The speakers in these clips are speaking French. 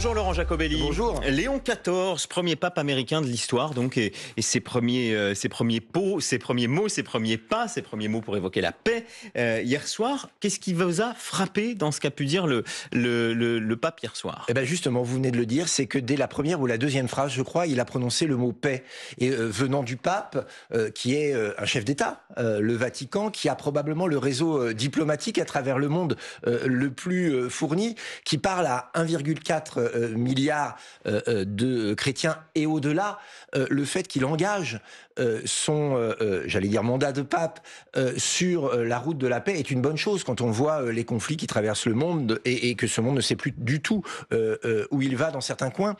Bonjour Laurent Jacobelli. Bonjour. Léon XIV, premier pape américain de l'histoire, donc, et ses premiers mots, ses premiers pas, ses premiers mots pour évoquer la paix. Hier soir, qu'est-ce qui vous a frappé dans ce qu'a pu dire le pape hier soir? Eh ben justement, vous venez de le dire, c'est que dès la première ou la deuxième phrase, je crois, il a prononcé le mot paix. Et venant du pape, qui est un chef d'État, le Vatican, qui a probablement le réseau diplomatique à travers le monde le plus fourni, qui parle à 1,4 milliard de chrétiens et au-delà, le fait qu'il engage son, j'allais dire, mandat de pape sur la route de la paix est une bonne chose quand on voit les conflits qui traversent le monde et que ce monde ne sait plus du tout où il va dans certains coins.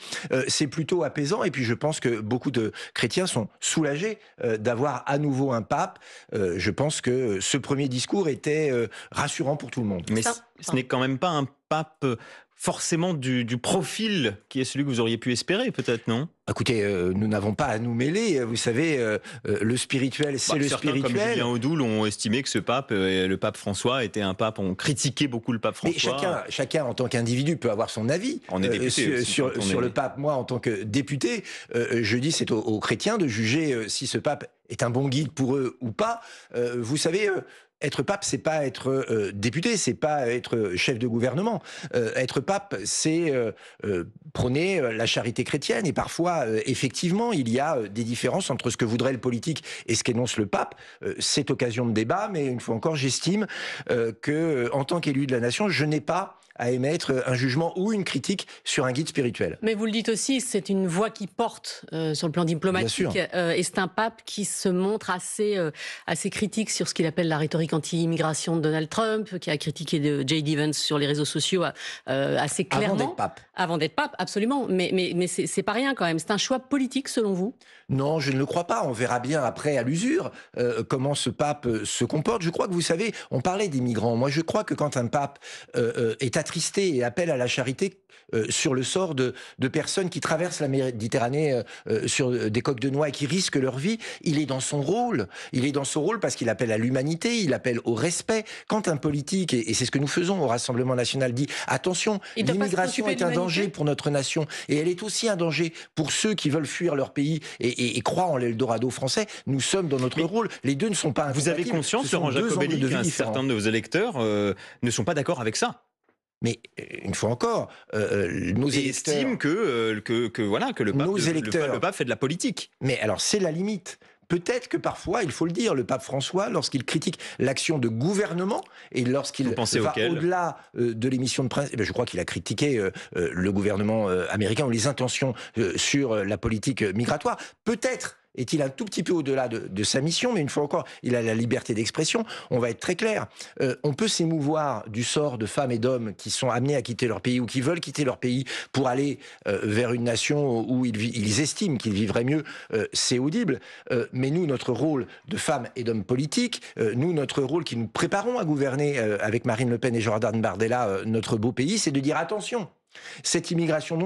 C'est plutôt apaisant et puis je pense que beaucoup de chrétiens sont soulagés d'avoir à nouveau un pape. Je pense que ce premier discours était rassurant pour tout le monde. Mais ce n'est quand même pas un pape forcément du profil qui est celui que vous auriez pu espérer, peut-être, non? Écoutez, nous n'avons pas à nous mêler. Vous savez, le spirituel, c'est le certains, spirituel. comme Julien Audoul, ont estimé que ce pape, le pape François, était un pape. On critiquait beaucoup le pape François. Mais chacun en tant qu'individu, peut avoir son avis on est député sur le pape. Moi, en tant que député, je dis c'est aux chrétiens de juger si ce pape est un bon guide pour eux ou pas. Vous savez... Être pape, c'est pas être député, c'est pas être chef de gouvernement. Être pape, c'est prôner la charité chrétienne. Et parfois, effectivement, il y a des différences entre ce que voudrait le politique et ce qu'énonce le pape. C'est occasion de débat, mais une fois encore, j'estime que, en tant qu'élu de la nation, je n'ai pas à émettre un jugement ou une critique sur un guide spirituel. Mais vous le dites aussi, c'est une voix qui porte sur le plan diplomatique, et c'est un pape qui se montre assez critique sur ce qu'il appelle la rhétorique anti-immigration de Donald Trump, qui a critiqué J.D. Vance sur les réseaux sociaux assez clairement. Avant d'être pape. Avant d'être pape, absolument. Mais c'est pas rien quand même. C'est un choix politique selon vous? Non, je ne le crois pas. On verra bien après à l'usure comment ce pape se comporte. Je crois que vous savez, on parlait des migrants. Moi, je crois que quand un pape est attristé et appelle à la charité sur le sort de personnes qui traversent la Méditerranée sur des coques de noix et qui risquent leur vie, il est dans son rôle. Il est dans son rôle parce qu'il appelle à l'humanité, il appelle au respect. Quand un politique, et c'est ce que nous faisons au Rassemblement National, dit attention, l'immigration est un danger pour notre nation et elle est aussi un danger pour ceux qui veulent fuir leur pays et croient en l'Eldorado français, nous sommes dans notre rôle. Les deux ne sont pas incompatibles. Vous avez conscience, Laurent Jacobelli, qu'un certain nombre de vos électeurs ne sont pas d'accord avec ça? Mais une fois encore, nos électeurs estiment que le pape fait de la politique. Mais alors c'est la limite. Peut-être que parfois, il faut le dire, le pape François, lorsqu'il critique l'action de gouvernement et lorsqu'il va au-delà de l'émission de presse, je crois qu'il a critiqué le gouvernement américain ou les intentions sur la politique migratoire. Peut-être est-il un tout petit peu au-delà de sa mission, mais une fois encore, il a la liberté d'expression. On va être très clair. On peut s'émouvoir du sort de femmes et d'hommes qui sont amenés à quitter leur pays ou qui veulent quitter leur pays pour aller vers une nation où ils estiment qu'ils vivraient mieux. C'est audible. Mais nous, notre rôle de femmes et d'hommes politiques, nous, notre rôle qui nous préparons à gouverner avec Marine Le Pen et Jordan Bardella notre beau pays, c'est de dire attention, cette immigration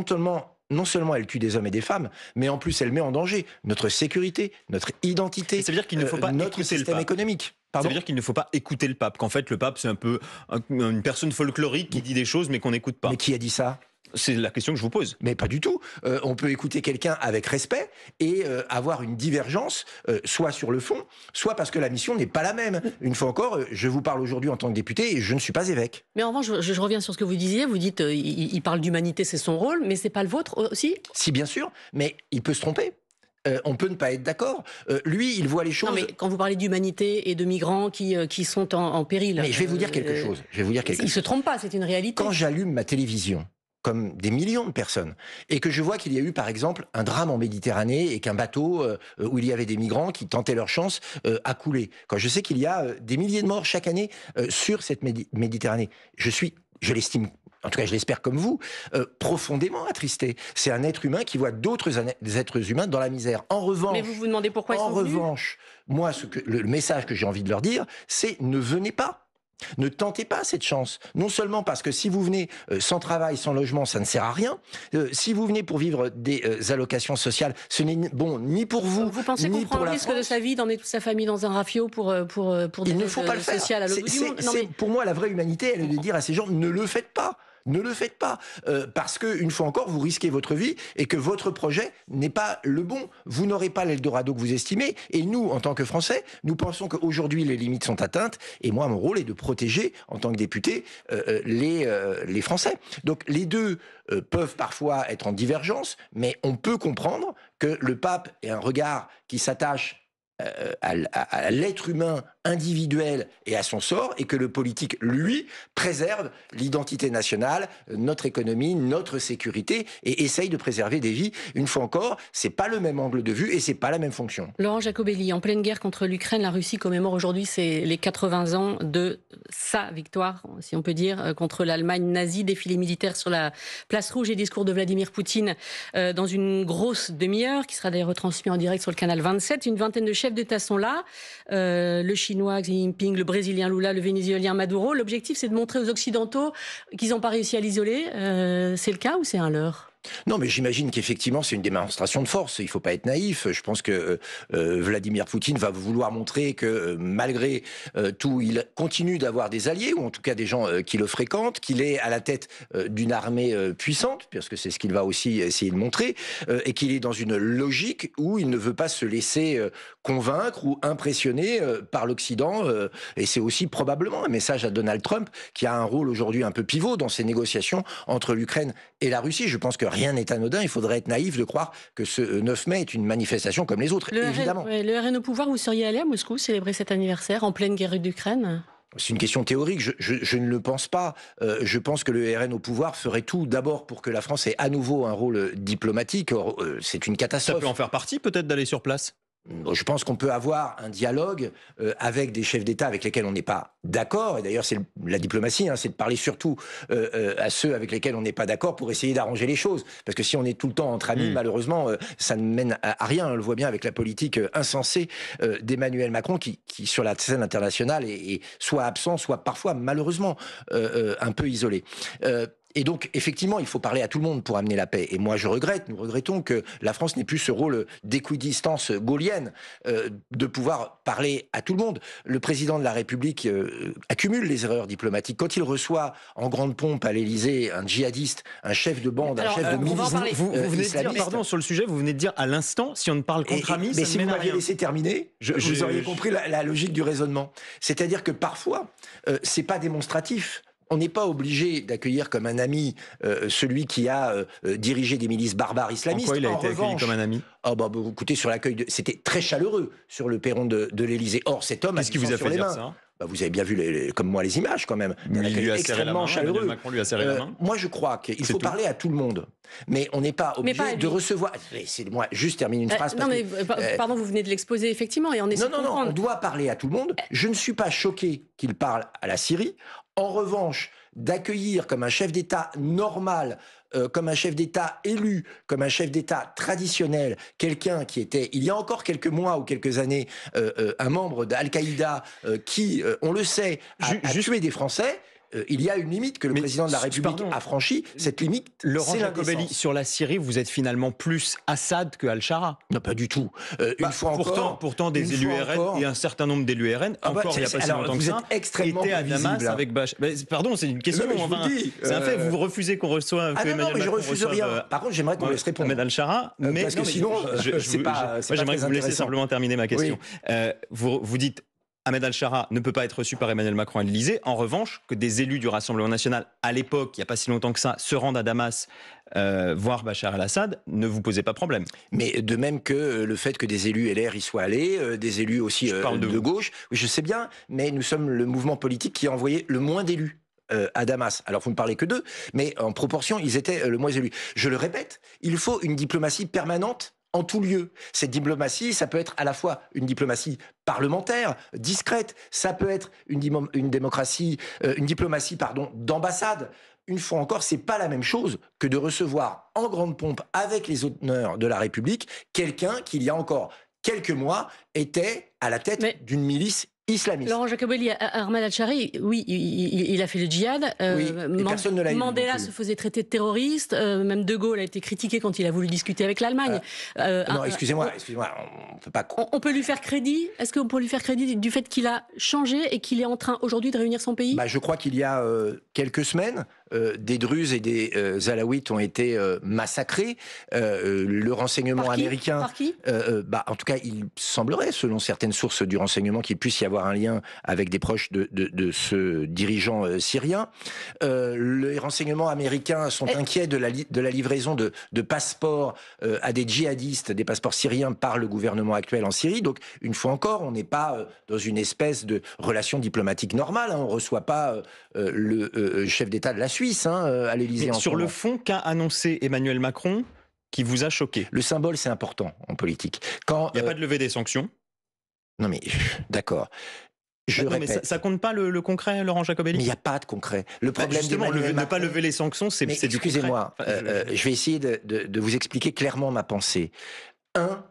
non seulement elle tue des hommes et des femmes, mais en plus elle met en danger notre sécurité, notre identité, ça veut dire qu'il ne faut pas notre système économique. Ça veut dire qu'il ne faut pas écouter le pape, qu'en fait le pape c'est un peu une personne folklorique qui dit des choses mais qu'on n'écoute pas. Mais qui a dit ça ? C'est la question que je vous pose. Mais pas du tout. On peut écouter quelqu'un avec respect et avoir une divergence, soit sur le fond, soit parce que la mission n'est pas la même. Une fois encore, je vous parle aujourd'hui en tant que député et je ne suis pas évêque. Mais en revanche, je reviens sur ce que vous disiez. Vous dites il parle d'humanité, c'est son rôle, mais c'est pas le vôtre aussi? Si, bien sûr, mais il peut se tromper. On peut ne pas être d'accord. Lui, il voit les choses... Non, mais quand vous parlez d'humanité et de migrants qui sont en péril... Mais je vais vous dire quelque chose. Il ne se trompe pas, c'est une réalité. Quand j'allume ma télévision, comme des millions de personnes, et que je vois qu'il y a eu, par exemple, un drame en Méditerranée et qu'un bateau où il y avait des migrants qui tentaient leur chance a coulé. Quand je sais qu'il y a des milliers de morts chaque année sur cette Méditerranée, je l'estime, en tout cas je l'espère comme vous, profondément attristé. C'est un être humain qui voit des êtres humains dans la misère. En revanche... Mais vous vous demandez pourquoi ils sont venus ? Moi, le message que j'ai envie de leur dire, c'est ne venez pas. Ne tentez pas cette chance. Non seulement parce que si vous venez sans travail, sans logement, ça ne sert à rien. Si vous venez pour vivre des allocations sociales, ce n'est bon ni pour vous, vous pensez qu'on prend le risque de sa vie d'emmener toute sa famille dans un rafio pour des Il ne faut pas le faire. sociales à l'autre bout du monde? Pour moi, la vraie humanité, elle est de dire à ces gens, ne le faites pas. Ne le faites pas, parce que une fois encore, vous risquez votre vie et que votre projet n'est pas le bon. Vous n'aurez pas l'Eldorado que vous estimez. Et nous, en tant que Français, nous pensons qu'aujourd'hui, les limites sont atteintes. Et moi, mon rôle est de protéger, en tant que député, les Français. Donc, les deux peuvent parfois être en divergence, mais on peut comprendre que le pape ait un regard qui s'attache à l'être humain individuel et à son sort, et que le politique, lui, préserve l'identité nationale, notre économie, notre sécurité, et essaye de préserver des vies. Une fois encore, c'est pas le même angle de vue et c'est pas la même fonction. Laurent Jacobelli, en pleine guerre contre l'Ukraine, la Russie commémore aujourd'hui les 80 ans de sa victoire, si on peut dire, contre l'Allemagne nazie. Défilé militaire sur la place Rouge et discours de Vladimir Poutine dans une grosse demi-heure, qui sera d'ailleurs retransmis en direct sur le canal 27. Une vingtaine de chefs d'État sont là. Le Chinois Xi Jinping, le Brésilien Lula, le Vénézuélien Maduro. L'objectif, c'est de montrer aux Occidentaux qu'ils n'ont pas réussi à l'isoler. C'est le cas ou c'est un leurre ? Non, mais j'imagine qu'effectivement, c'est une démonstration de force. Il ne faut pas être naïf. Je pense que Vladimir Poutine va vouloir montrer que malgré tout, il continue d'avoir des alliés, ou en tout cas des gens qui le fréquentent, qu'il est à la tête d'une armée puissante, parce que c'est ce qu'il va aussi essayer de montrer, et qu'il est dans une logique où il ne veut pas se laisser convaincre ou impressionner par l'Occident. Et c'est aussi probablement un message à Donald Trump, qui a un rôle aujourd'hui un peu pivot dans ces négociations entre l'Ukraine et la Russie. Je pense que rien n'est anodin. Il faudrait être naïf de croire que ce 9 mai est une manifestation comme les autres, évidemment. Le RN au pouvoir, vous seriez allé à Moscou célébrer cet anniversaire en pleine guerre d'Ukraine ? C'est une question théorique, je ne le pense pas. Je pense que le RN au pouvoir ferait tout d'abord pour que la France ait à nouveau un rôle diplomatique. Or, c'est une catastrophe. Ça peut en faire partie peut-être d'aller sur place ? Je pense qu'on peut avoir un dialogue avec des chefs d'État avec lesquels on n'est pas d'accord. Et d'ailleurs, c'est la diplomatie, c'est de parler surtout à ceux avec lesquels on n'est pas d'accord pour essayer d'arranger les choses. Parce que si on est tout le temps entre amis, malheureusement, ça ne mène à rien. On le voit bien avec la politique insensée d'Emmanuel Macron qui, sur la scène internationale, est soit absent, soit parfois, malheureusement, un peu isolé. Et donc, effectivement, il faut parler à tout le monde pour amener la paix. Et moi, nous regrettons que la France n'ait plus ce rôle d'équidistance gaullienne, de pouvoir parler à tout le monde. Le président de la République accumule les erreurs diplomatiques. Quand il reçoit en grande pompe à l'Élysée un djihadiste, un chef de bande, un chef de milice vous venez de dire, pardon, sur le sujet, vous venez de dire à l'instant, si on ne parle qu'entre amis, mais ça si ne vous mène à m'aviez rien. laissé terminer, vous auriez compris la logique du raisonnement. C'est-à-dire que parfois, c'est pas démonstratif. On n'est pas obligé d'accueillir comme un ami celui qui a dirigé des milices barbares islamistes. En quoi il a été accueilli comme un ami ? Écoutez, sur l'accueil, c'était très chaleureux sur le perron de l'Élysée. Or, cet homme Qu'est-ce qui vous a fait dire ça ? Vous avez bien vu, comme moi, les images quand même. Il lui a serré la main, chaleureux. Macron lui a serré la main. Moi, je crois qu'il faut parler à tout le monde. Mais on n'est pas obligé de recevoir... Laissez-moi juste terminer une phrase. Pardon, vous venez de l'exposer, effectivement, et on essaie de comprendre. Non, on doit parler à tout le monde. Je ne suis pas choqué qu'il parle à la Syrie. En revanche, d'accueillir comme un chef d'État normal, comme un chef d'État élu, comme un chef d'État traditionnel, quelqu'un qui était, il y a encore quelques mois ou quelques années, un membre d'Al-Qaïda qui, on le sait, a tué des Français. Il y a une limite que le président de la République a franchie. Cette limite, Laurent Jacobelli, sur la Syrie, vous êtes finalement plus Assad que Al-Shara. Non, pas du tout. Pourtant, des élus RN et un certain nombre d'élus RN, il n'y a pas si longtemps que ça, étaient à Damas avec Bachar. Pardon, c'est une question. C'est un fait. Vous refusez qu'on reçoive. Non, mais je refuse rien. Par contre, j'aimerais qu'on laisse répondre. Ahmed Al-Shara, parce que sinon, c'est pas. J'aimerais que vous laissiez simplement terminer ma question. Vous dites. Ahmed Al-Shara ne peut pas être reçu par Emmanuel Macron à l'Élysée. En revanche, que des élus du Rassemblement national, à l'époque, il n'y a pas si longtemps que ça, se rendent à Damas voir Bachar el-Assad, ne vous posez pas problème. Mais de même que le fait que des élus LR y soient allés, des élus aussi de gauche, oui, je sais bien, mais nous sommes le mouvement politique qui a envoyé le moins d'élus à Damas. Alors vous ne parlez que d'eux, mais en proportion, ils étaient le moins élus. Je le répète, il faut une diplomatie permanente en tout lieu. Cette diplomatie, ça peut être à la fois une diplomatie parlementaire, discrète, ça peut être une diplomatie d'ambassade. Une fois encore, c'est pas la même chose que de recevoir en grande pompe, avec les honneurs de la République, quelqu'un qui, il y a encore quelques mois, était à la tête d'une milice islamiste. Laurent Jacobelli, Ahmed Al-Shari, oui, il a fait le djihad. Personne ne l'a Mandela se faisait traiter de terroriste. Même De Gaulle a été critiqué quand il a voulu discuter avec l'Allemagne. Non, excusez-moi, on peut pas. On peut lui faire crédit. Est-ce qu'on peut lui faire crédit du fait qu'il a changé et qu'il est en train aujourd'hui de réunir son pays ? Je crois qu'il y a quelques semaines, des Druzes et des Alaouites ont été massacrés. Le renseignement américain... Par qui en tout cas, il semblerait, selon certaines sources du renseignement, qu'il puisse y avoir un lien avec des proches de ce dirigeant syrien. Les renseignements américains sont inquiets de la livraison de passeports à des djihadistes, des passeports syriens par le gouvernement actuel en Syrie. Donc, une fois encore, on n'est pas dans une espèce de relation diplomatique normale. On ne reçoit pas le chef d'État de la Suisse à l'Élysée. Sur le fond, qu'a annoncé Emmanuel Macron qui vous a choqué? Le symbole, c'est important en politique. Il n'y a pas de levée des sanctions? Non mais, d'accord. Mais ça compte pas le concret, Laurent Jacobelli? Mais il n'y a pas de concret. Le problème ne pas lever les sanctions, c'est du concret. Excusez-moi, je vais essayer de vous expliquer clairement ma pensée.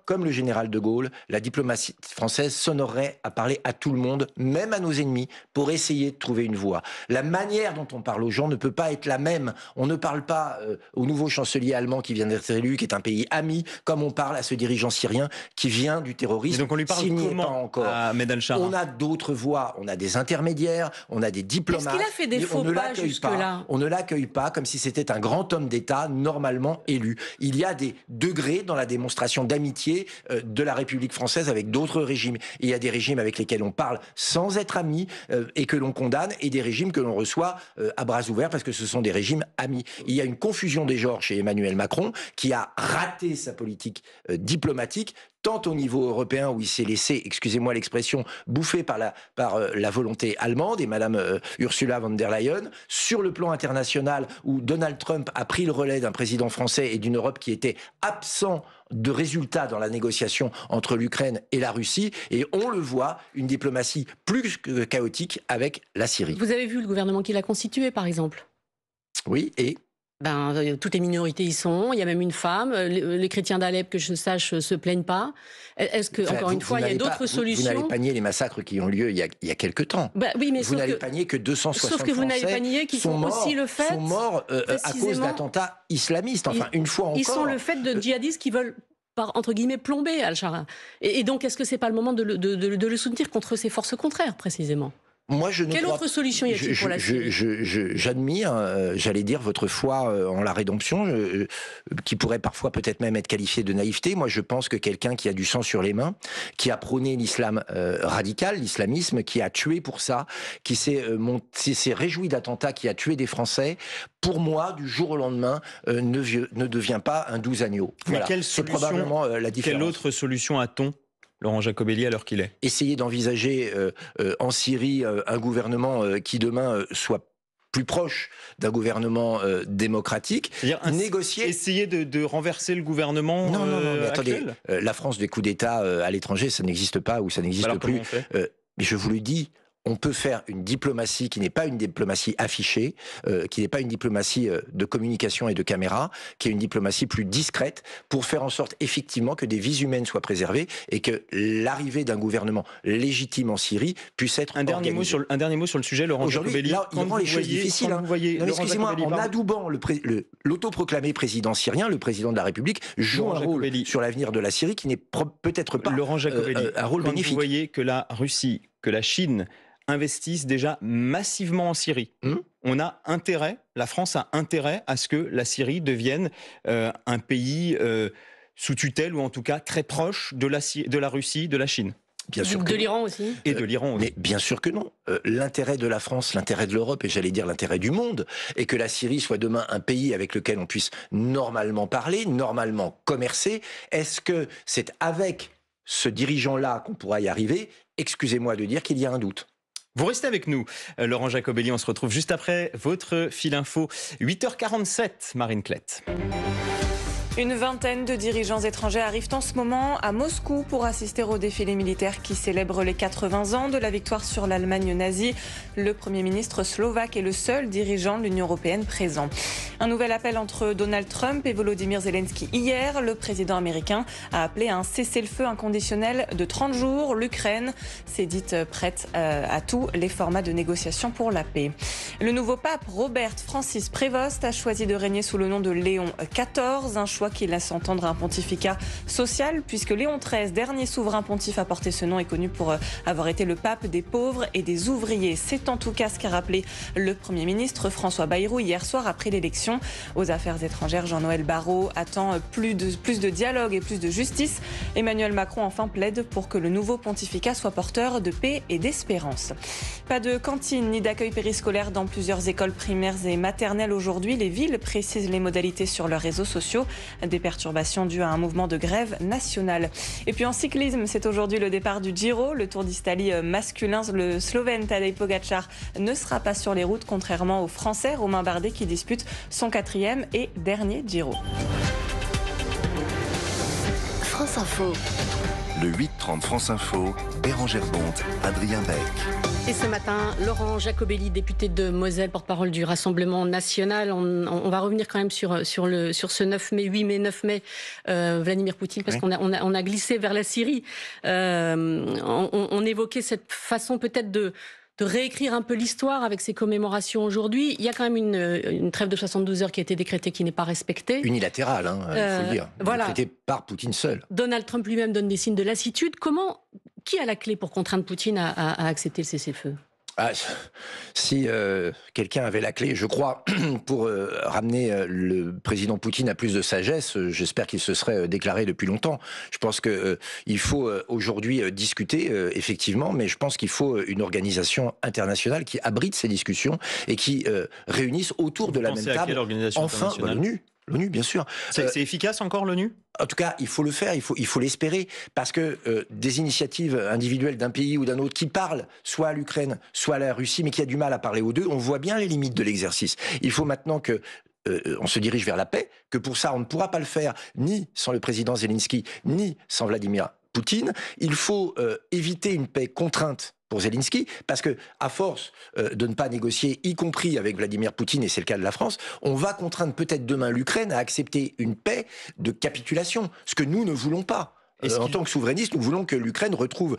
Comme le général de Gaulle, la diplomatie française s'honorerait à parler à tout le monde, même à nos ennemis, pour essayer de trouver une voie. La manière dont on parle aux gens ne peut pas être la même. On ne parle pas au nouveau chancelier allemand qui vient d'être élu, qui est un pays ami, comme on parle à ce dirigeant syrien qui vient du terrorisme. Et donc on lui parle comment à Medel Shara? On a d'autres voies, on a des intermédiaires, on a des diplomates. Est-ce qu'il a fait des faux pas jusque-là? On ne l'accueille pas comme si c'était un grand homme d'État normalement élu. Il y a des degrés dans la démonstration d'amitié de la République française avec d'autres régimes. Il y a des régimes avec lesquels on parle sans être amis et que l'on condamne, et des régimes que l'on reçoit à bras ouverts parce que ce sont des régimes amis. Il y a une confusion des genres chez Emmanuel Macron qui a raté sa politique diplomatique, tant au niveau européen où il s'est laissé, excusez-moi l'expression, bouffer par la volonté allemande et Madame Ursula von der Leyen, sur le plan international où Donald Trump a pris le relais d'un président français et d'une Europe qui était absent de résultats dans la négociation entre l'Ukraine et la Russie, et on le voit, une diplomatie plus que chaotique avec la Syrie. Vous avez vu le gouvernement qu'il a constitué, par exemple? Oui, et toutes les minorités y sont, il y a même une femme, les chrétiens d'Alep, que je sache, se plaignent pas. Est-ce que, encore une fois, il y a d'autres solutions? Vous n'avez pas nié les massacres qui ont lieu il y a quelque temps. Oui, mais vous n'avez pas nié que 260 sauf que vous n'avez pas nié qu'ils sont aussi le fait... sont morts à cause d'attentats islamistes. Enfin, une fois encore... Ils sont le fait de djihadistes qui veulent, entre guillemets, plomber Al-Shara. Et donc, est-ce que c'est pas le moment de le soutenir contre ces forces contraires, précisément? Quelle autre solution y a-t-il pour la Syrie? J'admire, j'allais dire, votre foi en la rédemption, qui pourrait parfois peut-être même être qualifiée de naïveté. Moi, je pense que quelqu'un qui a du sang sur les mains, qui a prôné l'islam radical, l'islamisme, qui a tué pour ça, qui s'est réjoui d'attentats, qui a tué des Français, pour moi, du jour au lendemain, ne devient pas un doux agneau. Voilà. C'est probablement la différence. Quelle autre solution a-t-on, Laurent Jacobelli, à l'heure qu'il est? Essayer d'envisager en Syrie un gouvernement qui demain soit plus proche d'un gouvernement démocratique, négocier... Essayer de renverser le gouvernement Non, mais attendez, actuel. La France des coups d'État à l'étranger, ça n'existe pas ou ça n'existe plus. Mais je vous le dis, on peut faire une diplomatie qui n'est pas une diplomatie affichée, qui n'est pas une diplomatie de communication et de caméra, qui est une diplomatie plus discrète pour faire en sorte effectivement que des vies humaines soient préservées et que l'arrivée d'un gouvernement légitime en Syrie puisse être organisée. Un dernier mot sur le sujet, Laurent Jacobelli. Là, il rend les choses difficiles. Excusez-moi, en adoubant l'autoproclamé président syrien, le président de la République joue un rôle sur l'avenir de la Syrie qui n'est peut-être pas un rôle bénéfique. Vous voyez que la Russie, que la Chine investissent déjà massivement en Syrie. La France a intérêt à ce que la Syrie devienne un pays sous tutelle, ou en tout cas très proche de la Russie, de la Chine. Bien sûr de l'Iran aussi. Et de l'Iran aussi. Mais bien sûr que non. L'intérêt de la France, l'intérêt de l'Europe, et j'allais dire l'intérêt du monde, est que la Syrie soit demain un pays avec lequel on puisse normalement parler, normalement commercer. Est-ce que c'est avec ce dirigeant-là qu'on pourra y arriver? Excusez-moi de dire qu'il y a un doute. Vous restez avec nous, Laurent Jacobelli. On se retrouve juste après votre fil info. 8h47, Marine Klett. Une vingtaine de dirigeants étrangers arrivent en ce moment à Moscou pour assister au défilé militaire qui célèbre les 80 ans de la victoire sur l'Allemagne nazie. Le Premier ministre slovaque est le seul dirigeant de l'Union européenne présent. Un nouvel appel entre Donald Trump et Volodymyr Zelensky hier. Le président américain a appelé à un cessez-le-feu inconditionnel de 30 jours. L'Ukraine s'est dite prête à tous les formats de négociation pour la paix. Le nouveau pape, Robert Francis Prévost, a choisi de régner sous le nom de Léon XIV, un choix voix qui laisse entendre un pontificat social, puisque Léon XIII, dernier souverain pontife à porter ce nom, est connu pour avoir été le pape des pauvres et des ouvriers. C'est en tout cas ce qu'a rappelé le Premier ministre François Bayrou hier soir après l'élection. Aux affaires étrangères, Jean-Noël Barrot attend plus de dialogue et plus de justice. Emmanuel Macron enfin plaide pour que le nouveau pontificat soit porteur de paix et d'espérance. Pas de cantine ni d'accueil périscolaire dans plusieurs écoles primaires et maternelles aujourd'hui. Les villes précisent les modalités sur leurs réseaux sociaux. Des perturbations dues à un mouvement de grève nationale. Et puis en cyclisme, c'est aujourd'hui le départ du Giro. Le Tour d'Italie masculin, le Slovène Tadej Pogačar ne sera pas sur les routes, contrairement au Français Romain Bardet qui dispute son 4e et dernier Giro. France Info. Le 8-30 France Info, Bérangère Bonte, Adrien Beck. Et ce matin, Laurent Jacobelli, député de Moselle, porte-parole du Rassemblement national. On va revenir quand même sur ce 9 mai, 8 mai, 9 mai, Vladimir Poutine, parce qu'on a glissé vers la Syrie. On évoquait cette façon peut-être de réécrire un peu l'histoire avec ces commémorations aujourd'hui. Il y a quand même une trêve de 72 heures qui a été décrétée, qui n'est pas respectée. Unilatérale, il faut le dire. Voilà. Décrétée par Poutine seul. Donald Trump lui-même donne des signes de lassitude. Qui a la clé pour contraindre Poutine à accepter le cessez-le-feu ? Si quelqu'un avait la clé, je crois, pour ramener le président Poutine à plus de sagesse, j'espère qu'il se serait déclaré depuis longtemps. Je pense qu'il faut aujourd'hui discuter, effectivement, mais je pense qu'il faut une organisation internationale qui abrite ces discussions et qui réunisse autour de la même table, enfin, l'ONU, bien sûr. C'est efficace encore, l'ONU ? En tout cas, il faut le faire, il faut l'espérer, parce que des initiatives individuelles d'un pays ou d'un autre qui parlent soit à l'Ukraine, soit à la Russie, mais qui a du mal à parler aux deux, on voit bien les limites de l'exercice. Il faut maintenant que on se dirige vers la paix, que pour ça, on ne pourra pas le faire ni sans le président Zelensky, ni sans Vladimir Poutine. Il faut éviter une paix contrainte pour Zelensky, parce que à force de ne pas négocier, y compris avec Vladimir Poutine, et c'est le cas de la France, on va contraindre peut-être demain l'Ukraine à accepter une paix de capitulation, ce que nous ne voulons pas. En tant que souverainistes, nous voulons que l'Ukraine retrouve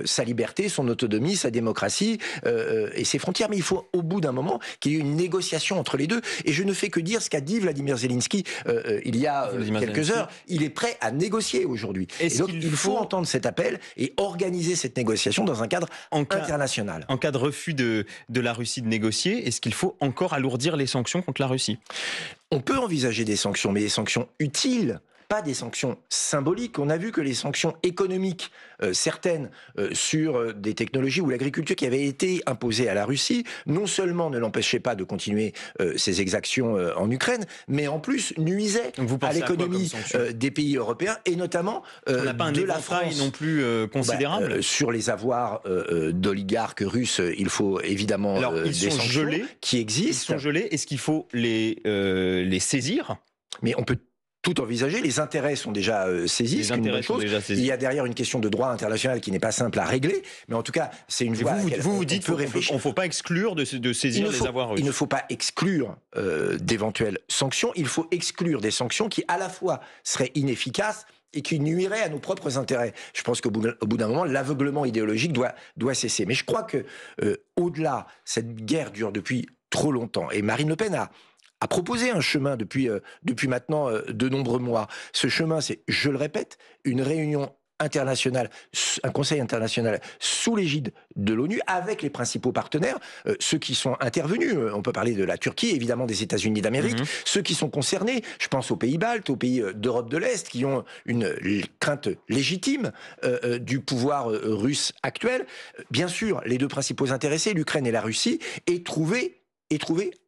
sa liberté, son autonomie, sa démocratie et ses frontières. Mais il faut, au bout d'un moment, qu'il y ait une négociation entre les deux. Et je ne fais que dire ce qu'a dit Vladimir Zelensky il y a quelques heures. Il est prêt à négocier aujourd'hui. Et donc, il faut entendre cet appel et organiser cette négociation dans un cadre international. En cas de refus de la Russie de négocier, est-ce qu'il faut encore alourdir les sanctions contre la Russie ? On peut envisager des sanctions, mais des sanctions utiles. Pas des sanctions symboliques. On a vu que les sanctions économiques, certaines sur des technologies ou l'agriculture qui avaient été imposées à la Russie, non seulement ne l'empêchaient pas de continuer ses exactions en Ukraine, mais en plus nuisaient à l'économie des pays européens et notamment de la France. Non plus considérable. Sur les avoirs d'oligarques russes, il faut évidemment des sanctions qui existent. Ils sont gelés. Est-ce qu'il faut les saisir ? Mais on peut tout envisager, les intérêts sont déjà saisis, c'est une bonne chose. Il y a derrière une question de droit international qui n'est pas simple à régler, mais en tout cas, c'est une voie à laquelle vous dites qu'il ne faut pas exclure de saisir les avoirs russes. Il ne faut pas exclure d'éventuelles sanctions, il faut exclure des sanctions qui à la fois seraient inefficaces et qui nuiraient à nos propres intérêts. Je pense qu'au bout d'un moment, l'aveuglement idéologique doit cesser. Mais je crois que au-delà, cette guerre dure depuis trop longtemps, et Marine Le Pen a proposé un chemin depuis maintenant de nombreux mois. Ce chemin, c'est, je le répète, une réunion internationale, un conseil international sous l'égide de l'ONU, avec les principaux partenaires, ceux qui sont intervenus. On peut parler de la Turquie, évidemment des États-Unis d'Amérique, ceux qui sont concernés, je pense aux pays baltes, aux pays d'Europe de l'Est, qui ont une crainte légitime du pouvoir russe actuel. Bien sûr, les deux principaux intéressés, l'Ukraine et la Russie, et trouver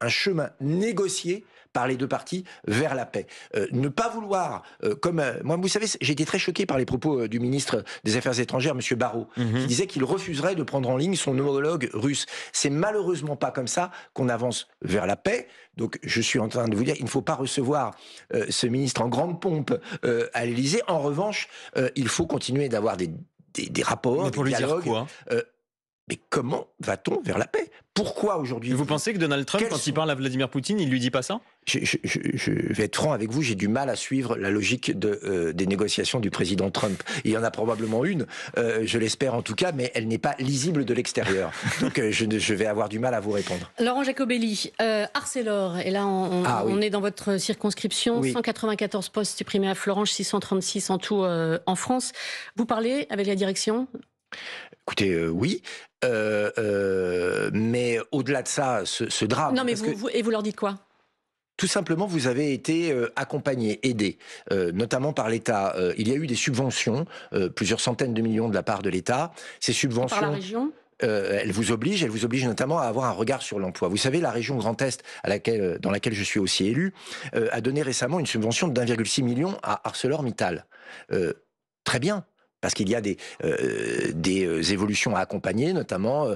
un chemin négocié par les deux parties vers la paix. Ne pas vouloir, moi, vous savez, j'ai été très choqué par les propos du ministre des Affaires étrangères, M. Barrot, qui disait qu'il refuserait de prendre en ligne son homologue russe. C'est malheureusement pas comme ça qu'on avance vers la paix. Donc, je suis en train de vous dire, il ne faut pas recevoir ce ministre en grande pompe à l'Élysée. En revanche, il faut continuer d'avoir des rapports, des dialogues. mais comment va-t-on vers la paix? Pourquoi aujourd'hui? Vous pensez que Donald Trump, quand il parle à Vladimir Poutine, il lui dit pas ça? Je vais être franc avec vous, j'ai du mal à suivre la logique des négociations du président Trump. Il y en a probablement une, je l'espère en tout cas, mais elle n'est pas lisible de l'extérieur. Donc je vais avoir du mal à vous répondre. Laurent Jacobelli, Arcelor, et là on est dans votre circonscription, oui. 194 postes supprimés à Florange, 636 en tout en France. Vous parlez avec la direction? Écoutez, oui, mais au-delà de ça, ce drame... Non mais vous leur dites quoi? Tout simplement, vous avez été accompagné, aidé, notamment par l'État. Il y a eu des subventions, plusieurs centaines de millions de la part de l'État. Ces subventions... Par la région ? Elle vous oblige notamment à avoir un regard sur l'emploi. Vous savez, la région Grand Est, dans laquelle je suis aussi élu, a donné récemment une subvention de 1,6 million à ArcelorMittal. Très bien. Parce qu'il y a des évolutions à accompagner, notamment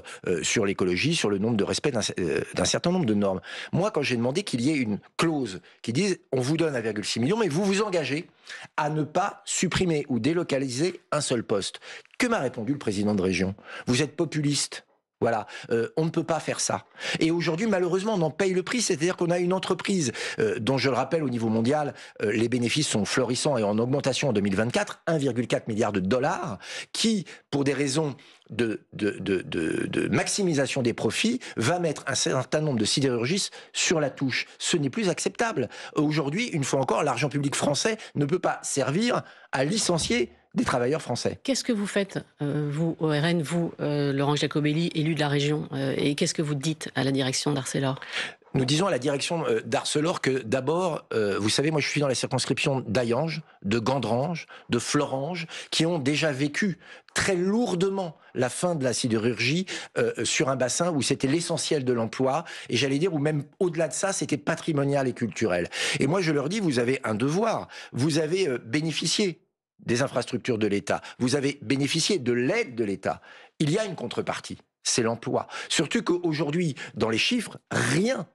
sur l'écologie, sur le nombre de respect d'un certain nombre de normes. Moi, quand j'ai demandé qu'il y ait une clause qui dise on vous donne 1,6 million, mais vous vous engagez à ne pas supprimer ou délocaliser un seul poste. Que m'a répondu le président de région? Vous êtes populiste. Voilà, on ne peut pas faire ça. Et aujourd'hui, malheureusement, on en paye le prix. C'est-à-dire qu'on a une entreprise dont, je le rappelle, au niveau mondial, les bénéfices sont florissants et en augmentation en 2024, 1,4 milliard de dollars, qui, pour des raisons de maximisation des profits, va mettre un certain nombre de sidérurgistes sur la touche. Ce n'est plus acceptable. Aujourd'hui, une fois encore, l'argent public français ne peut pas servir à licencier des travailleurs français. Qu'est-ce que vous faites, vous, au RN, vous, Laurent Jacobelli, élu de la région, et qu'est-ce que vous dites à la direction d'Arcelor? Nous disons à la direction d'Arcelor que d'abord, vous savez, moi je suis dans la circonscription d'Hayange, de Gandrange, de Florange, qui ont déjà vécu très lourdement la fin de la sidérurgie sur un bassin où c'était l'essentiel de l'emploi, et j'allais dire où même au-delà de ça, c'était patrimonial et culturel. Et moi je leur dis, vous avez un devoir, vous avez bénéficié des infrastructures de l'État, vous avez bénéficié de l'aide de l'État. Il y a une contrepartie, c'est l'emploi. Surtout qu'aujourd'hui, dans les chiffres, rien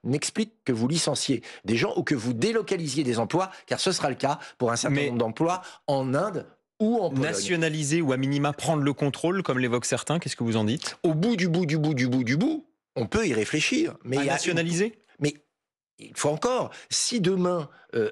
n'explique que vous licenciez des gens ou que vous délocalisiez des emplois, car ce sera le cas pour un certain nombre d'emplois en Inde ou en Pologne. Nationaliser ou à minima prendre le contrôle, comme l'évoquent certains, qu'est-ce que vous en dites? Au bout du bout, on peut y réfléchir. Mais nationaliser? Mais il faut encore, si demain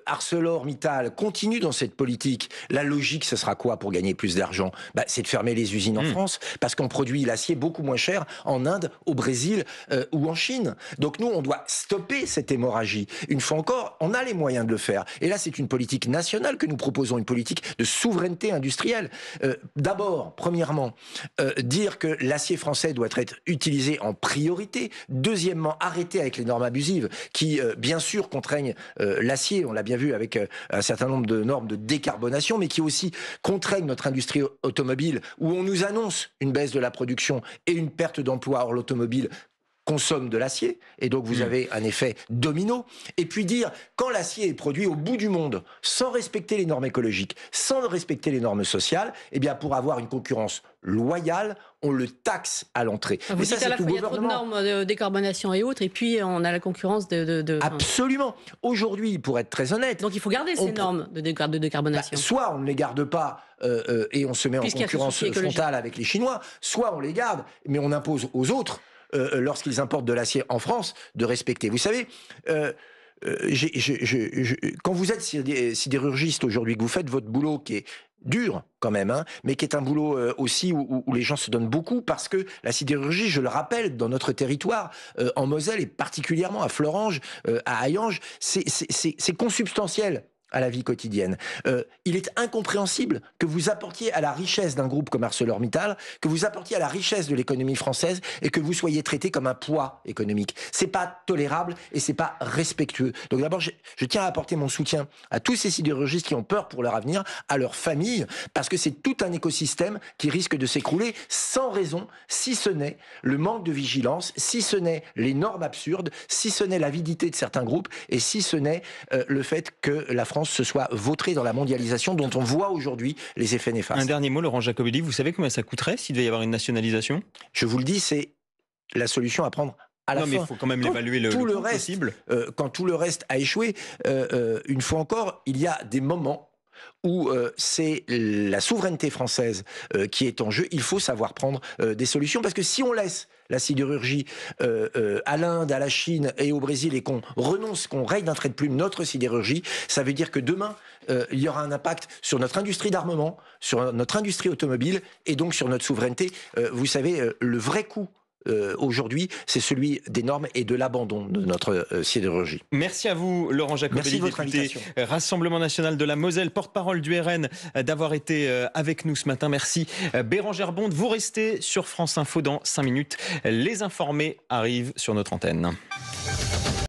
ArcelorMittal continue dans cette politique, la logique ce sera quoi pour gagner plus d'argent? C'est de fermer les usines en France, parce qu'on produit l'acier beaucoup moins cher en Inde, au Brésil ou en Chine. Donc nous, on doit stopper cette hémorragie. Une fois encore, on a les moyens de le faire. Et là, c'est une politique nationale que nous proposons, une politique de souveraineté industrielle. D'abord, premièrement, dire que l'acier français doit être utilisé en priorité. Deuxièmement, arrêter avec les normes abusives qui, bien sûr, contraignent l'acier. On l'a bien vu avec un certain nombre de normes de décarbonation, mais qui aussi contraignent notre industrie automobile, où on nous annonce une baisse de la production et une perte d'emploi. Or, l'automobile consomme de l'acier, et donc vous avez un effet domino. Et puis dire, quand l'acier est produit au bout du monde, sans respecter les normes écologiques, sans respecter les normes sociales, eh bien pour avoir une concurrence loyale, on le taxe à l'entrée. Vous dites à la fois il y a trop de normes de décarbonation et autres, et puis on a la concurrence de... Absolument. Aujourd'hui, pour être très honnête... Donc il faut garder ces normes de décarbonation. Soit on ne les garde pas et on se met en concurrence frontale avec les Chinois, soit on les garde, mais on impose aux autres, lorsqu'ils importent de l'acier en France, de respecter. Vous savez... quand vous êtes sidérurgiste aujourd'hui, que vous faites votre boulot qui est dur quand même, mais qui est un boulot aussi où les gens se donnent beaucoup, parce que la sidérurgie, je le rappelle, dans notre territoire, en Moselle et particulièrement à Florange, à Hayange, c'est consubstantiel à la vie quotidienne. Il est incompréhensible que vous apportiez à la richesse d'un groupe comme ArcelorMittal, que vous apportiez à la richesse de l'économie française et que vous soyez traité comme un poids économique. C'est pas tolérable et c'est pas respectueux. Donc d'abord, je tiens à apporter mon soutien à tous ces sidérurgistes qui ont peur pour leur avenir, à leurs familles, parce que c'est tout un écosystème qui risque de s'écrouler sans raison, si ce n'est le manque de vigilance, si ce n'est les normes absurdes, si ce n'est l'avidité de certains groupes et si ce n'est le fait que la France se soit vautrée dans la mondialisation dont on voit aujourd'hui les effets néfastes. Un dernier mot, Laurent Jacobelli, vous savez combien ça coûterait s'il devait y avoir une nationalisation? Je vous le dis, c'est la solution à prendre à la fin. Mais il faut quand même l'évaluer le coût possible. Quand tout le reste a échoué, une fois encore, il y a des moments où c'est la souveraineté française qui est en jeu, il faut savoir prendre des solutions. Parce que si on laisse la sidérurgie à l'Inde, à la Chine et au Brésil et qu'on renonce, qu'on raye d'un trait de plume notre sidérurgie, ça veut dire que demain, il y aura un impact sur notre industrie d'armement, sur notre industrie automobile et donc sur notre souveraineté. Vous savez, le vrai coût aujourd'hui, c'est celui des normes et de l'abandon de notre sidérurgie. Merci à vous, Laurent Jacobelli, député Rassemblement National de la Moselle, porte-parole du RN, d'avoir été avec nous ce matin. Merci. Bérengère Bonte, vous restez sur France Info dans 5 minutes. Les informés arrivent sur notre antenne.